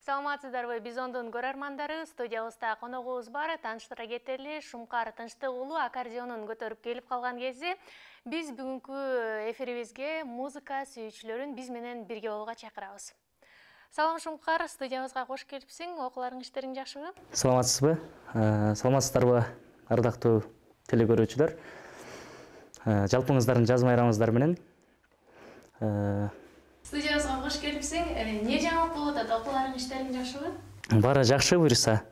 Саламатсыздарбы, Бизондун көрөрмандары, студиябызда коногубуз бар, тааныштыра кетели. Шумкар Тынчтык уулу аккордеонун көтөрүп келип калган кезде биз бүгүнкү эфирибизге музыка сүйүүчүлөрүн биз менен бирге болууга чакырабыз. Салам Шумкар, студиябызга кош келипсиң. Окууларың, иштериң жакшыбы? Саламатсызбы? Саламатсыздарбы, ардактуу телекөрүүчүлөр. Жалпыңыздардын жаз майрамыңыздар менен. Студиябызга кош келипсиң. Не жаңылык болуп атат? Окууларың, иштериң жакшыбы? Баары жакшы буюрса.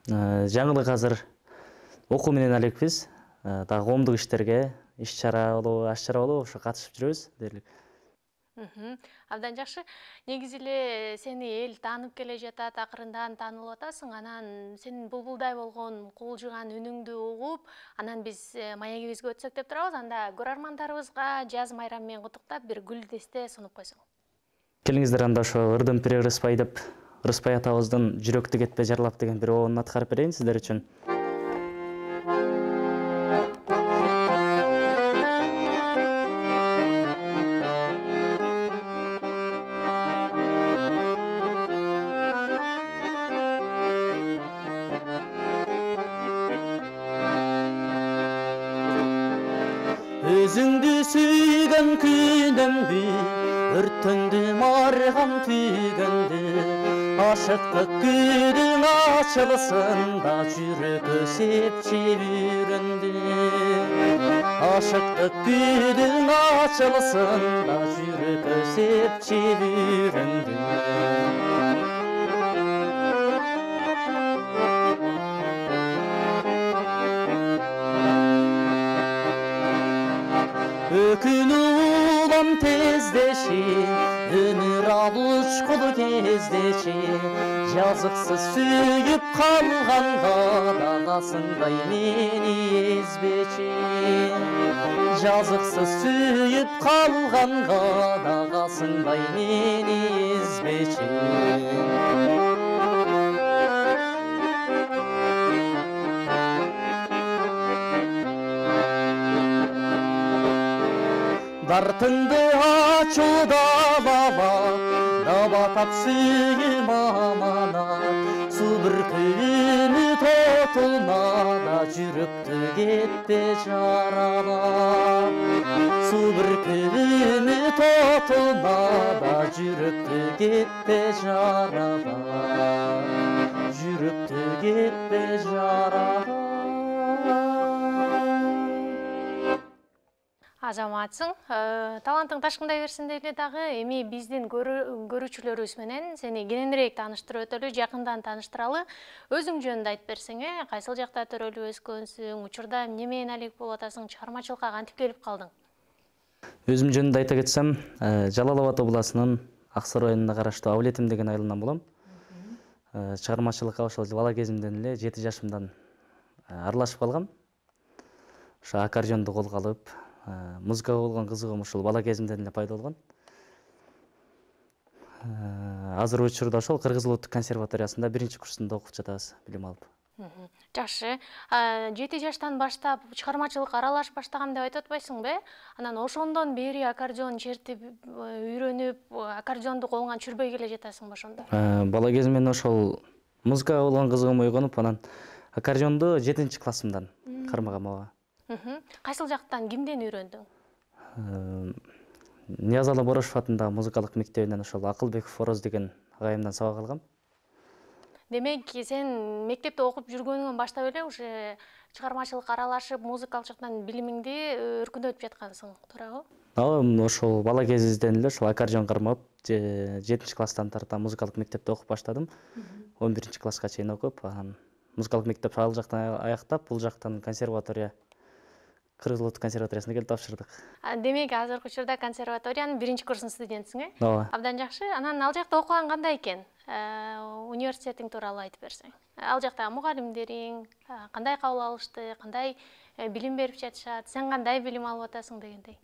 Жаңылык азыр окуу менен элекпиз. Дагы коомдук иштерге, иш-чара болобу, аш-чара болобу, ошо катышып жүрөбүз дерлик. Абдан жакшы. Негизи эле сени эл таанып келе жатат, акырындан таанылып атасың. Анан сенин булбулдай болгон куулжуган үнүңдү угуп, анан биз маегибизге өтсөк деп турабыз. Анда көрөрмандарыбызга жаз майрамы менен куттуктап бир гүл десте сунуп койсоң. Келиңиздер, анда ошо ырдым пире ырыспай деп, Ырыспай атабыздын жүрөктү кетпе жарлап деген бир оонун аткарып берейин сиздер үчүн. Өзүңдү сүйгөн күнүмдү, өрттөндү марган түйгөндү, ашыктык күнүң ачылышында жүрөккө сепчи бүрөндү. Ашыктык күнүң ачылышында жүрөккө сепчи бүрөндү. Өкүн улам тездеши, өмүр алышкул кездеши, жазыксыз сүйүп калганга дагасындай мени эзбечи. Жазыксыз сүйүп калганга дагасындай мени эзбечи. Дартыңды ачууда дабатап сүйүм аманат, су бүркүнү тотулмада жүрөктү кетпе жаралап. Су бүркүнү тотулмада жүрөктү кетпе жаралап. Жүрөктү кетпе жаралап. Азаматсың. Талантың ташкындай берсин деди дагы. Эми биздин көрүүчүлөрүбүз менен сени кененирээк тааныштырып өтөлү, жакындан тааныштыралы. Өзүң жөнүндө айтып берсең, кайсыл жакта төрөлүп өскөнсүң, учурда эмне менен алек болуп атасың, чыгармачылыкка кантип келип калдың? Өзүм жөнүндө айта кетсем, Жалал Абад областынын Аксар районуна караштуу Абылетим деген айылынан болом. Чыгармачылыкка ошол бала кезимден эле 7 жашымдан аралашып калгам. Ошо аккордеонду колго алып, музыкага болгон кызыгым ушул бала кезимден эле пайда болгон. Азыр учурда ошол Кыргыз Улуттук консерваториясында 1-курсунда окуп жатабыз, билим алып. Жакшы. 7 жаштан баштап чыгармачылыкка аралашып баштагам деп айтып атпайсыңбы? Анан ошондон бери аккордеон чертип, үйрөнүп, аккордеонду колуңан чүрбөй келе жатасың ошондо? Бала кезимден ошол музыкага болгон кызыгым ойгонуп, анан аккордеонду 7-классымдан кармагам ага. Кайсыл жактан, кимден үйрөндүң? Ниязалы Борошов атындагы музыкалык мектебинен ошол Акылбеков Ороз деген агайымдан сабак алгам. Демек, сен мектепте окуп жүргөнүңөн баштап эле уже чыгармачылыкка аралашып, музыкалык жактан билимиңди өркүндөтүп жаткансың, туурабы? Ошол бала кезибизден эле ошол аккордеон кармап, 7-класстан тарта музыкалык мектепте окуп баштадым. 11-класска чейин окуп, анан музыкалык мектеп ал жактан аяктап, бул жактан консерватория, Кыргыз Улуттук консерваториясына келип тапшырдык. Демек, азыркы учурда консерваториянын 1-курсунун студентсиң, э? Ооба. Абдан жакшы. Анан ал жакта окуган кандай экен? Университетиң тууралуу айтып берсең. Ал жакта мугалимдериң кандай кабыл алышты, кандай билим берип жатышат, сен кандай билим алып атасың дегендей?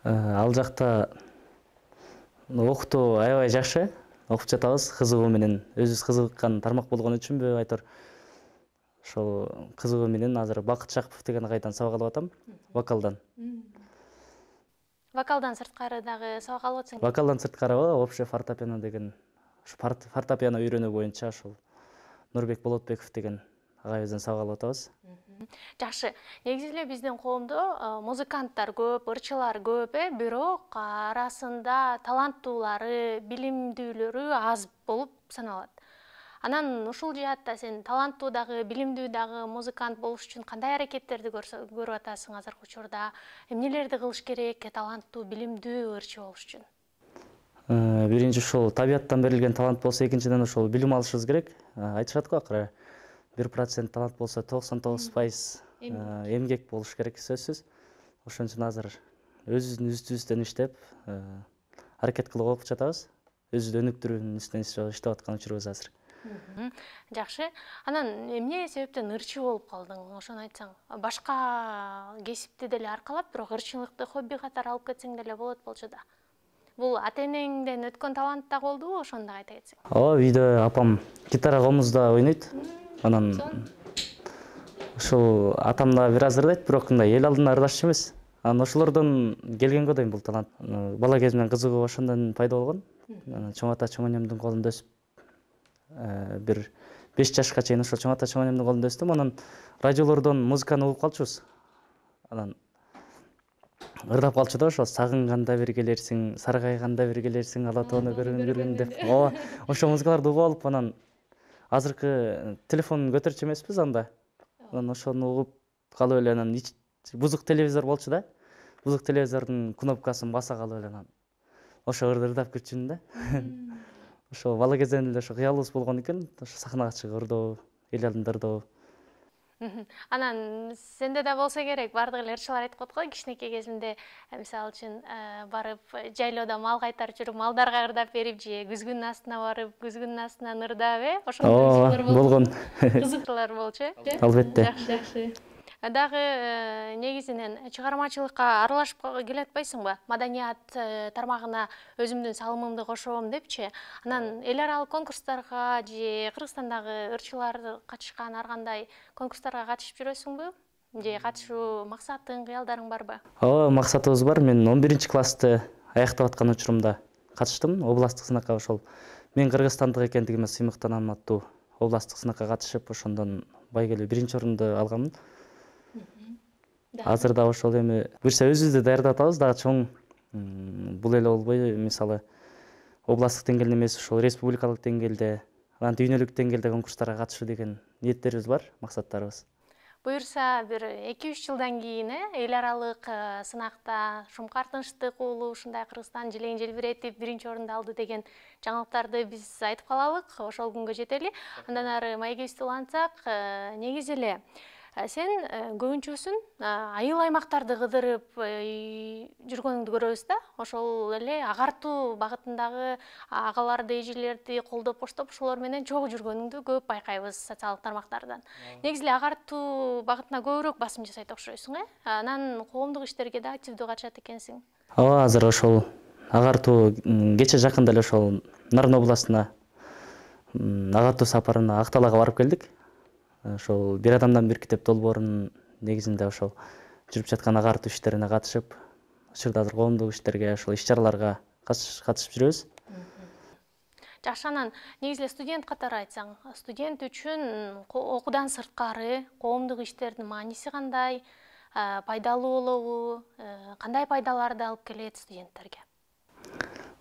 Ал жакта окутуу аябай жакшы. Окуп жатабыз, кызыгуу менен. Өзүбүз кызыккан тармак болгон үчүнбү айтор. Ошол кызыгуу менен азыр Бакыт Шакпов деген агайдан сабак алып атам, вокалдан. Вокалдан сырткары дагы сабак алып атсың? Вокалдан сырткары общий фортепиано деген фортепиано үйрөнүү боюнча ошол Нурбек Болотбеков деген агайыбыздан сабак алып атабыз. Жакшы. Негизи эле биздин коомдо музыканттар көп, ырчылар көп, бирок арасында таланттуулары, билимдүүлөрү аз болуп саналат. Анан ушул жаатта сен таланттуу дагы, билимдүү дагы музыкант болуш үчүн кандай аракеттерди көрүп атасың азыркы учурда? Эмнелерди кылыш керек таланттуу, билимдүү ырчы болуш үчүн? Биринчи ушул табияттан берилген талант болсо, экинчиден ошол билим алышыбыз керек. Айтышат го акыры 1% талант болсо 99% эмгек болуш керек, сөзсүз. Ошон үчүн азыр өзүбүздүн иштеп, аракет кылып окуп жатабыз. Өзүбүздү өнүктүрүүнүн үстүнөн иштеп аткан учурубуз азыр. Жакшы. Анан эмне себептен ырчы болуп калдың? Ошону айтсаң. Башка кесипти деле аркалап, бирок ырчылыкты хобби катары алып кетсең деле болот болчу да. Бул ата-энеңден өткөн талант да болдубу, ошону да айта кетсең? Ооба, үйдө апам гитара комузда ойнойт. Анан ушул атам да бир аз ырдайт, бирок мындай эл алдында ырдашчу эмес. Анан ошолордон келген го дейм бул талант. Бала кезимден кызыгуу ошондон пайда болгон. Чоң ата чоң энемдин колунда өсүп, бир 5 жашка чейин ошол чоң ата чоң энемдин колунда өстүм. Анан радиолордон музыканы угуп калчубуз. Анан ырдап калчу да, ошол сагынганда бир келерсиң, саргайганда бир келерсиң, ала тоону көргүн деп. Ооба, ошол музыкаларды угуп алып, анан азыркы телефон көтөрчү эмеспиз анда. Анан ошону угуп калып эле, анан бузук телевизор болчу да. Бузук телевизордун кнопкасын баса калып эле, анан ошо ырдап кетчүмүн да. Ошо бала кезден эле ошо кыялыбыз болгон экен, ошо сахнага чыгып ырдоо, эл алдында ырдоо. Анан сенде да болсо керек, бардык эле ырчылар айтып коет го, кичинекей кезинде мисалы үчүн барып жайлоодо мал кайтарып жүрүп, малдарга ырдап берип, же күзгүнүн астына барып, күзгүнүн астынан ырдап, ошондой болгон. Кызыктуулар болчу, Албетте. Жакшы. Дагы негизинен чыгармачылыкка аралашып келатпайсыңбы? Маданият тармагына өзүмдүн салымымды кошом депчи. Анан эл аралык конкурстарга же Кыргызстандагы ырчылар катышкан ар кандай конкурстарга катышып жүрөсүңбү? Же катышуу максатың, кыялдарың барбы? Ооба, максатыбыз бар. Мен 11-классты аяктап аткан учурумда катыштым областтык сынакка. Ошол мен кыргызстандык экендигиме сыймыктанам аттуу областтык сынакка катышып, ошондон байгеле 1-чи орунду алганмын. Азыр да ошол эми буюрса өзүбүздү даярдап атабыз, дагы чоң бул эле болбой, мисалы областтык деңгээлде эмес, ошол республикалык деңгээлде, анан дүйнөлүк деңгээлде конкурстарга катышуу деген ниеттерибиз бар, максаттарыбыз. Буюрса бир 2-3 жылдан кийин эл аралык сынакта Шумкар Тынчтык уулу ушундай Кыргызстан желең желбиретип 1-чи орунду алды деген жаңылыктарды биз айтып калалык, ошол күнгө жетели. Андан ары маегибизди улантсак, негизи эле сен көбүнчөсүн айыл аймактарды кыдырып жүргөнүңдү көрөбүз да. Ошол эле агартуу багытындагы агаларды, эжелерди колдоп, коштоп, ошолор менен чогуу жүргөнүңдү көп байкайбыз социалдык тармактардан. Негизи эле агартуу багытына көбүрөөк басым жасайт окшойсуң, Анан коомдук иштерге да активдүү катышат экенсиң. Ооба, азыр ошол агартуу кече жакында эле ошол Нарын областына агартуу сапарына Ак Талаага барып келдик. Ошол бир адамдан бир китеп долбоорунун негизинде ошол жүрүп жаткан агартуу иштерине катышып, ошол азыр коомдук иштерге, ошол иш-чараларга катышып жүрөбүз. Жакшы, анан негизи эле студент катары айтсаң, студент үчүн окуудан сырткары коомдук иштердин мааниси кандай, пайдалуу болобу, кандай пайдаларды алып келет студенттерге?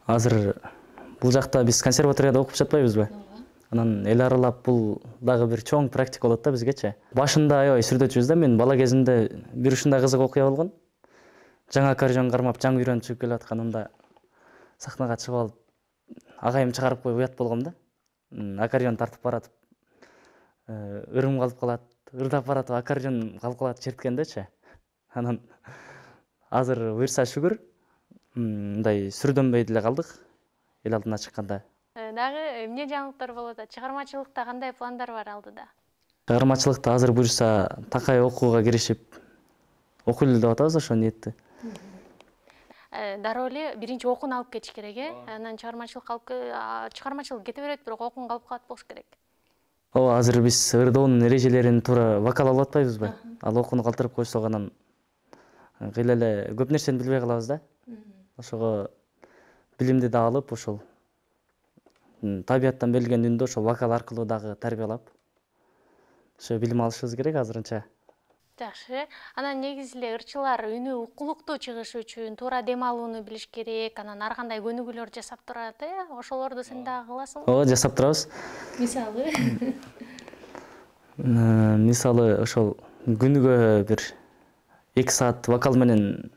Азыр бул жакта биз консерваторияда окуп жатпайбызбы? Анан эл аралап бул дагы бир чоң практика болот да бизгечи. Башында аябай сүрдөтчүбүз да, мен бала кезимде бир ушундай кызык окуя болгон. Жаңы аккордеон кармап, жаңы үйрөнүп чыгып келип атканымда сахнага чыгып алып, агайым чыгарып коюп уят болгом да. Аккордеон тартып баратып, ырым калып калат, ырдап баратып аккордеон калып калат черткендечи. Анан азыр буюрса шүгүр, мындай сүрдөнбөй деле калдык эл алдына чыкканда. Дагы эмне жаңылыктар болот? Чыгармачылыкта кандай пландар бар алдыда? Чыгармачылыкта азыр буюрса такай окууга киришип окуйлу деп атабыз ошо ниетти. Дароо эле биринчи окууну алып кетиш керек, Анан чыгармачылык кете берет, бирок окуун калып калат болуш керек. Ооба, азыр биз ырдоонун эрежелерин туура вокал алып атпайбызбы? Ал окууну калтырып койсок, анан кыйла эле көп нерсени билбей калабыз да. Ошого билимди да алып, ошол табияттан берилген үндү ошол вокал аркылуу дагы тарбиялап ошо билим алышыбыз керек азырынча. Жакшы. Анан негизи эле ырчылар үнү укулуктуу чыгышы үчүн туура дем алууну билиш керек. Анан ар кандай көнүгүүлөр жасап турат, ошолорду сен дагы кыласыңбы? Ооба, жасап турабыз. Мисалы? Мисалы ошол күнүгө бир 2 саат вокал менен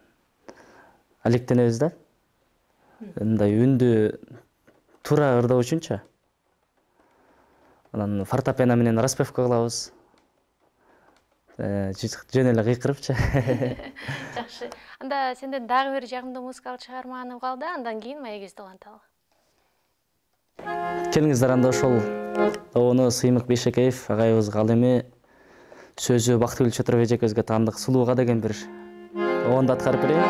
алектенебиз да. Мындай үндү туура ырдоо үчүнчү. Анан фортепиано менен распевка кылабыз. Жөн эле кыйкырыпчы. Жакшы. Анда сенден дагы бир жагымдуу музыкалык чыгарманы угалды, андан кийин маегибизди уланталы. Келиңиздер, анда ошол Добону Сыймык Бейшекеев агайыбызга, ал эми сөзү Бактыгүл Чөтөрбай эжекебизге таандык Сулууга деген бир обонду аткарып берейин.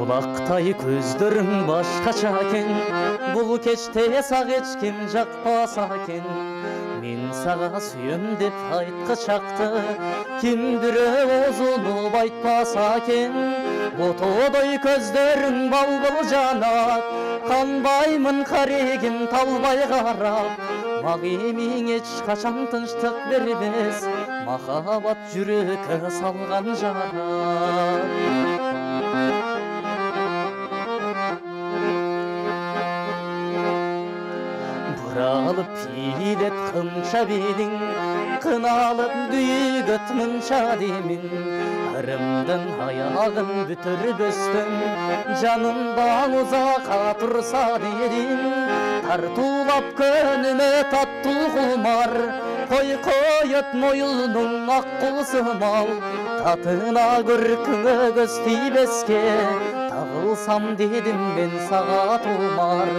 Булактай көздөрүң башкача экен, бул кечте сага эч ким жакпаса экен. Мен сага сүйөм деп айткы чакты, кимдир озулуп айтпаса экен. Ботодой көздөрүң балбыл жанат, канбаймын карегин талбай карап. Мага эмиң эч качан тынчтык бербес, махабат жүрөккө салган жара. Buralып пилет кымша белиң, кыналып дүйгөт мынча демин. Ырымдын аягын бүтүрбөстүн, жанымда узакка турса дедим. Тартуулап көнүмө таттуу кумар, койкоет моюнуң ак кулсымал. Татына көркүңө көз тийбеске, тагылсам дедим мен сага тумар.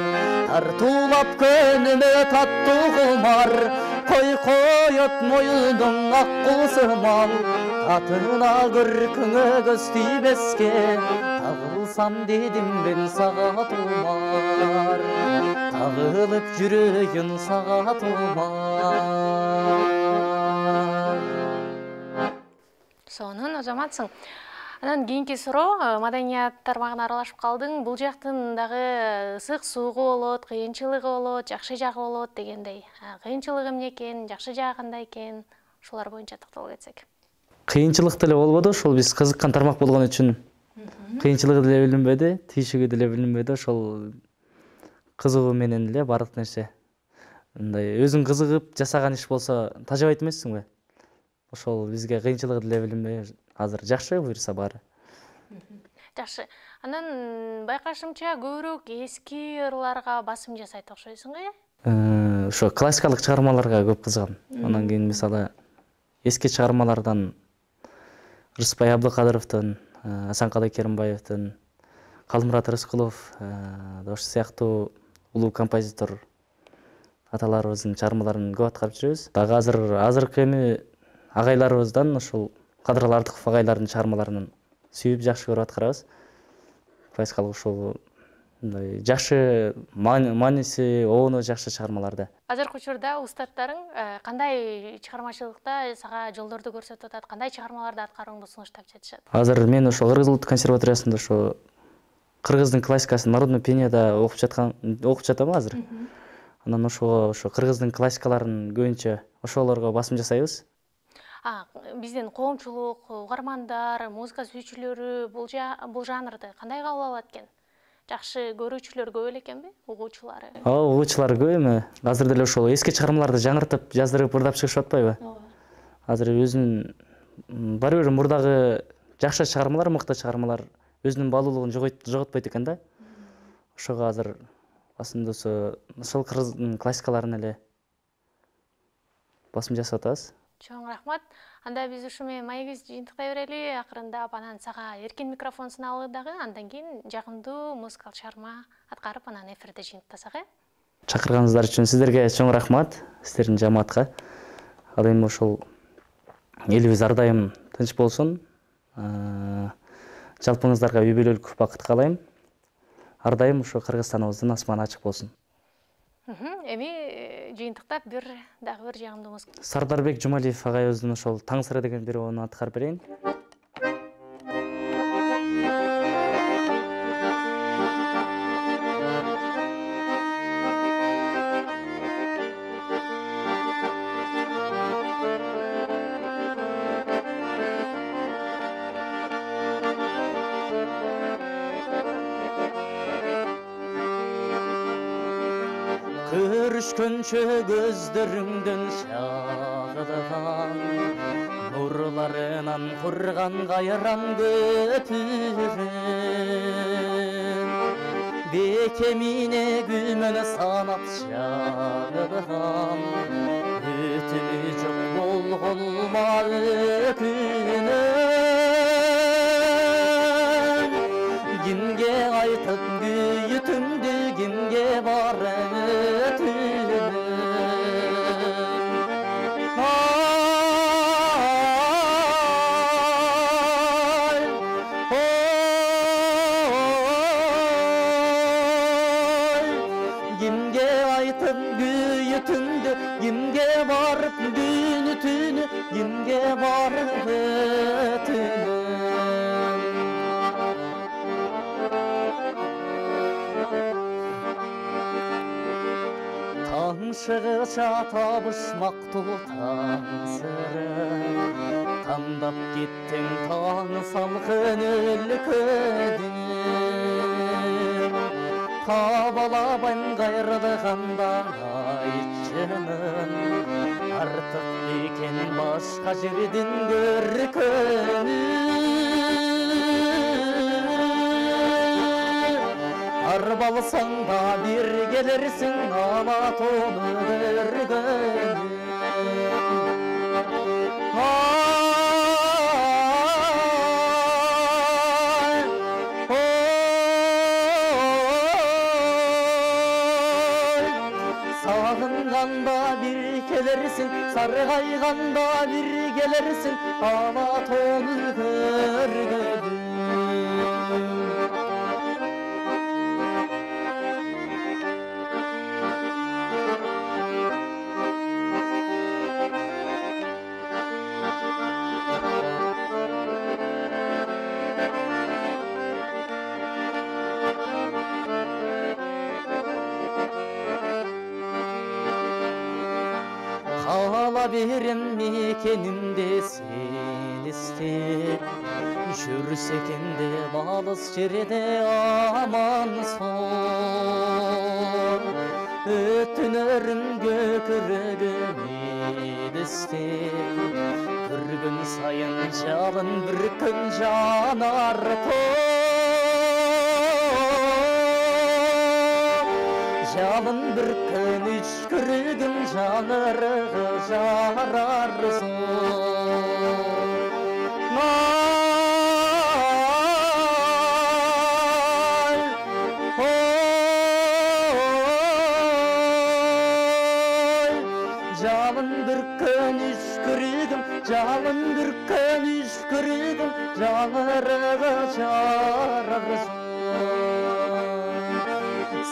Тартуулап көнүмө таттуу кумар, койкоет моюнуң ак кулсымал. Татына көркүңө көз тийбеске, тагылсам дедим мен сага тумар. Тагылып жүрөйүн сага тумар. Сонун, ожаматсың. Анан кийинки суроо, маданият тармагына аралашып калдың. Бул жактын дагы ысык суугу болот, кыйынчылыгы болот, жакшы жагы болот дегендей. Кыйынчылыгы эмне экен, жакшы жагы кандай экен? Ушулар боюнча токтолуп кетсек. Кыйынчылык деле болбоду, ошол биз кызыккан тармак болгон үчүн кыйынчылыгы деле билинбеди, тийишиги деле билинбеди. Ошол кызыгуу менен эле бардык нерсе. Мындай өзүң кызыгып жасаган иш болсо тажабайт эмессиңби? Ошол бизге кыйынчылыгы деле билинбей, азыр жакшы буюрса баары. Жакшы. Анан байкашымча көбүрөөк эски ырларга басым жасайт окшойсуңбу? Ошо классикалык чыгармаларга көп кызыгам. Анан кийин мисалы эски чыгармалардан Рыспай Абдыкадыровдун, Асанкалы Керимбаевдин, Калмурат Рыскулов, ошол сыяктуу улуу композитор аталарыбыздын чыгармаларын көп аткарып жүрөбүз. Дагы азыркы эми агайларыбыздан ошол Кадыралы Артыков агайлардын чыгармаларын сүйүп жакшы көрүп аткарабыз. Классикалык ошол мындай жакшы мааниси, обону жакшы чыгармаларды. Азыркы учурда устаттарың кандай чыгармачылыкта сага жолдорду көрсөтүп атат, кандай чыгармаларды аткарууңду сунуштап жатышат? Азыр мен ошо Кыргыз Улуттук консерваториясында ошо кыргыздын классикасын народный пенияда окуп жатам азыр. Анан ошо кыргыздын классикаларын көбүнчө ошолорго басым жасайбыз. Биздин коомчулук, угармандар, музыка сүйүүчүлөрү бул жанрды кандай кабыл алат экен? Жакшы көрүүчүлөр көп эле экенби, угуучулары? Угуучулар көп эми. Азыр деле ошол эски чыгармаларды жаңыртып, жаздырып, ырдап чыгышып атпайбы? Азыр өзүнүн баары бир мурдагы жакшы чыгармалар, мыкты чыгармалар өзүнүн баалуулугун жоготпойт экен да. Ошого азыр басымдысы ошол кыргыздын классикаларын эле басым жасап атабыз. Чоң рахмат. Анда биз ушу менен маегибизди жыйынтыктай берели. Акырындап анан сага эркин микрофон суналып дагы, андан кийин жагымдуу музыкалык чыгарма аткарып анан эфирде жыйынтыктасак. Чакырганыңыздар үчүн сиздерге чоң рахмат, сиздердин жамаатка. Ал эми ошол элибиз ар дайым тынч болсун. Жалпыңыздарга үй бүлөлүк бакыт каалайм. ар дайым ушу Кыргызстаныбыздын асманы ачык болсун. Эми жыйынтыктап дагы бир жагымдуу музыка. Сардарбек Жумалиев агайыбыздын ошол Таң сыры деген бир обуну аткарып берейин. Көрүшкөнчө көздөрүңдөн шагылган, нурларынан курган кайран көпүрөм, бекемине күмөн санап шагылган, өтүнү жок болгонма өкүнөм, кимге айтып күйүтүмдү, кимге барып kimge barıp günü tünü, kimge barıp ötünüm. Taң шығыша табышмақту таң сыры, таңдап кеттің таң салқын өлкөдүн. Табалабайм кайрылганда айтчынын, артык экен башка жерден көркөнү. Арбалсаң да бир келерсиң, алатоону көргөнү. Сағынғанда бір келерсің, сарғайғанда бір келерсің, алатоону көргөнү. Kala berem mekenimde sen istep, жүрсекенде балыс жерде аман сон. Өтінерім көкірегім едістеп, бір күн сайын жалын бір күн жанар жалын бір күн үшкірігім жанырығы жарар жалын бір күн үшкірігім, жалын бір күн үшкірігім жанырығы жарар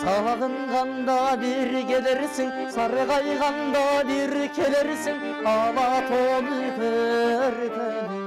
Сағынғанда бір келерсің, сарғайғанда бір келерсің, алатоону көргөнү.